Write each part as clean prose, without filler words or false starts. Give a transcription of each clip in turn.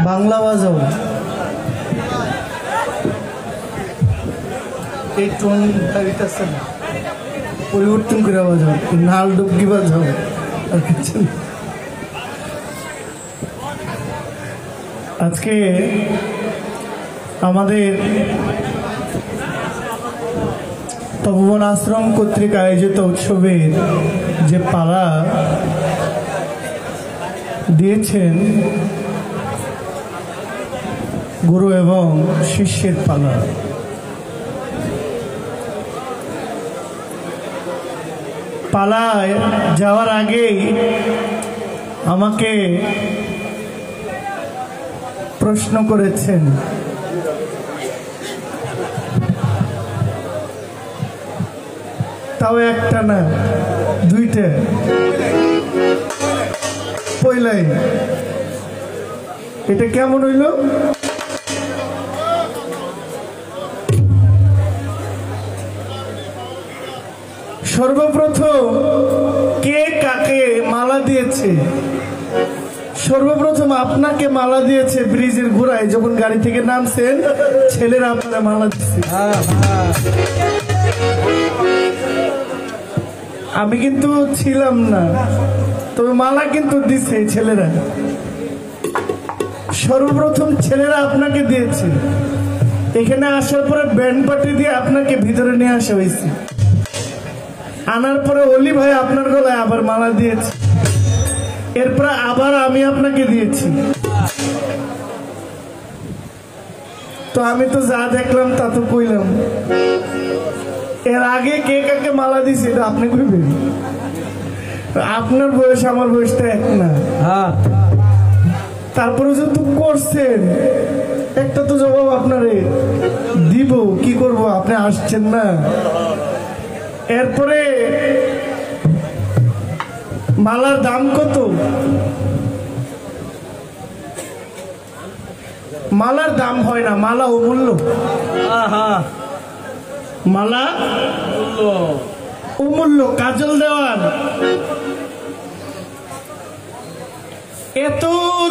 বাংলা বাজাও এই টোন হইতেছে না, পরিবর্তন করে বাজাও, নাল ডুবকি বাজাও আর কিছু। আজকে আমাদের তপোবন আশ্রম কর্তৃক আয়োজিত উৎসবের যে পালা দিয়েছেন গুরু এবং শিষ্যের পালা, পালায় যাওয়ার আগেই আমাকে প্রশ্ন করেছেন, তাও একটা না দুইটা। পয়লাই এটা কেমন হইল? সর্বপ্রথম কে কাকে মালা দিয়েছে? সর্বপ্রথম আপনাকে মালা দিয়েছে ব্রিজের ঘোড়ায়, যখন গাড়ি থেকে নামছেন ছেলেরা আপনারা মালা দিচ্ছে। আমি কিন্তু ছিলাম না, তবে মালা কিন্তু দিচ্ছে ছেলেরা। সর্বপ্রথম ছেলেরা আপনাকে দিয়েছে। এখানে আসার পরে ব্যান্ড পার্টি দিয়ে আপনাকে ভিতরে নিয়ে আসা হয়েছে। আনার পরে অলি ভাই আপনার গলায় আবার মালা দিয়েছে, এরপরে আবার আমি আপনাকে দিয়েছি। তো আমি তো যা দেখলাম তা তো কইলাম। এর আগে কে কাকে মালা দিছে এটা আপনি কইবেন? আপনার বয়স আমার বয়সটা এক না। তারপরে যেহেতু করছেন একটা তো জবাব আপনারে দিব, কি করব, আপনি আসছেন না। এরপরে মালার দাম কত? মালার দাম হয় না, মালা অমূল্য। মালা অমূল্য। কাজল দেওয়ার এত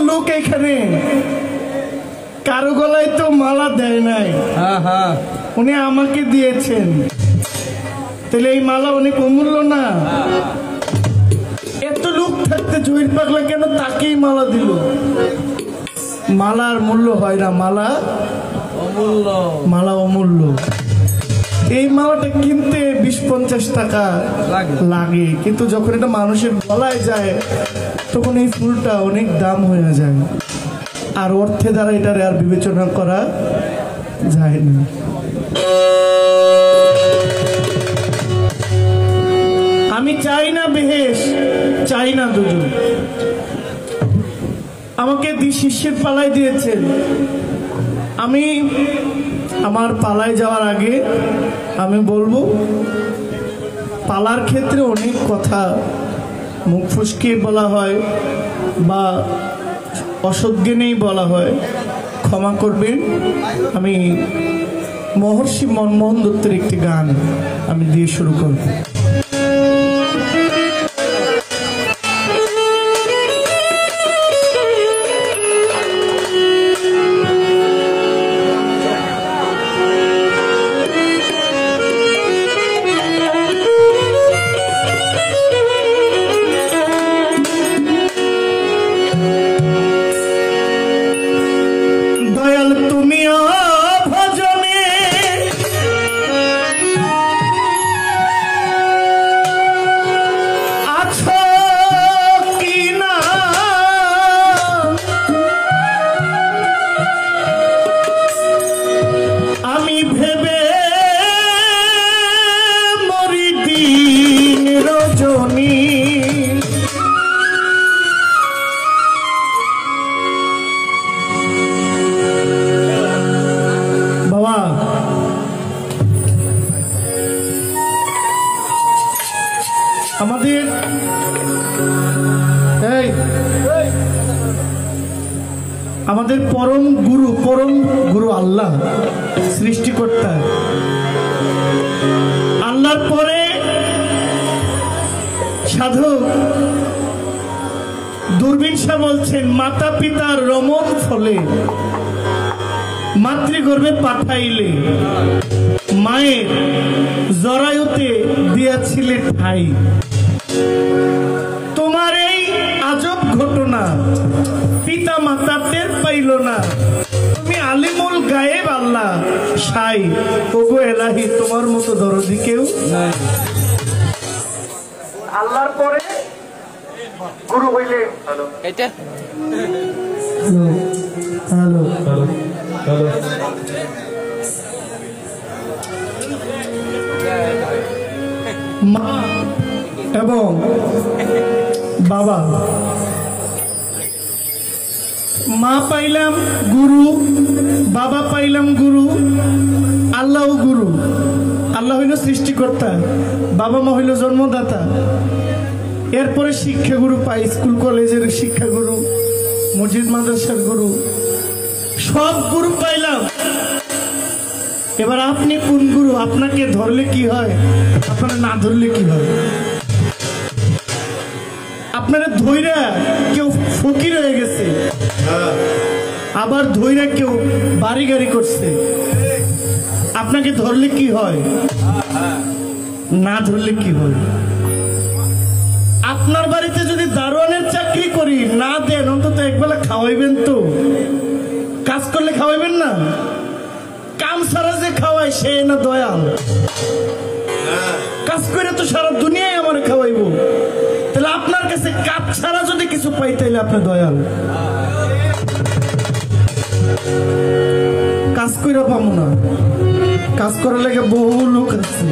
লোক এখানে, কারো গলায় তো মালা দেয় নাই, উনি আমাকে দিয়েছেন। তাহলে এই মালা অনেক অমূল্য না? এত লোক থাকতে জহির পাগলা কেন তাকেই মালা দিল? মালার মূল্য হয় না, মালা অমূল্য। মালা অমূল্য। এই মালাটা কিনতে 20-50 টাকা লাগে, কিন্তু যখন এটা মানুষের গলায় যায় তখন এই ফুলটা অনেক দাম হয়ে যায়। আর অর্থে দ্বারা এটার আর বিবেচনা করা যায় না। আমি চাই না বেহেশ, চাই না দুজন। আমাকে শিষ্যের পালায় দিয়েছেন। আমি আমার পালায় যাওয়ার আগে আমি বলবো, পালার ক্ষেত্রে অনেক কথা মুখ ফুসকিয়ে বলা হয় বা অসজ্ঞানেই বলা হয়, ক্ষমা করবেন। আমি মহর্ষি মনমোহন দত্তের একটি গান আমি দিয়ে শুরু করব। আমাদের পরম গুরু আল্লাহ, সৃষ্টিকর্তা। আল্লাহর পরে সাধক দূরবীন শাহ বলছেন, মাতা পিতার রমণ ফলে মাতৃগর্ভে পাঠাইলে মায়ের জরায়ুতে দিয়াছিলে ঠাই। তোমার এই আজব ঘটনা পিতা মাতা টের পাইল না, তুমি আলিমুল গায়েব আল্লাহ সাই। ওগো এলাহি, তোমার মতো দরদি কেউ নাই। আল্লাহর পরে গুরু হইলে হ্যালো হ্যালো হ্যালো মা এবং বাবা। মা পাইলাম গুরু, বাবা পাইলাম গুরু, আল্লাহ গুরু। আল্লাহ হইল সৃষ্টিকর্তা, বাবা মা হইল জন্মদাতা। এরপরে শিক্ষাগুরু পাই, স্কুল কলেজের শিক্ষাগুরু, মসজিদ মাদ্রাসার গুরু, সব গুরু পাইলাম। এবার আপনি কোন গুরু? আপনাকে ধরলে কি হয়, আপনারা না ধরলে কি হয়? আপনারা ধৈরা কেউ ফকির হয়ে গেছে, আবার ধৈরা কেউ বাড়ি গাড়ি করছে। আপনাকে ধরলে কি হয়, না ধরলে কি হয়? আপনার বাড়িতে যদি দারোয়ানের চাকরি করি, না দেন অন্তত একবেলা খাওয়াইবেন তো। কাজ করলে খাওয়াইবেন না? কাম ছাড়া যে খাওয়াই সে না দয়াল? কাজ করে তো সারা দুনিয়ায় আমার খাওয়াইব। তাহলে আপনার কাছে কাজ ছাড়া যদি কিছু পাই, তাইলে আপনি দয়াল। কাজ করে পাবো না, কাজ করার লেগে বহু লোক আছে।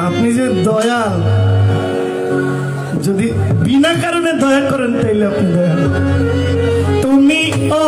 আপনি যে দয়াল, যদি বিনা কারণে দয়া করেন, তাইলে আপনি দয়াল। তুমি ও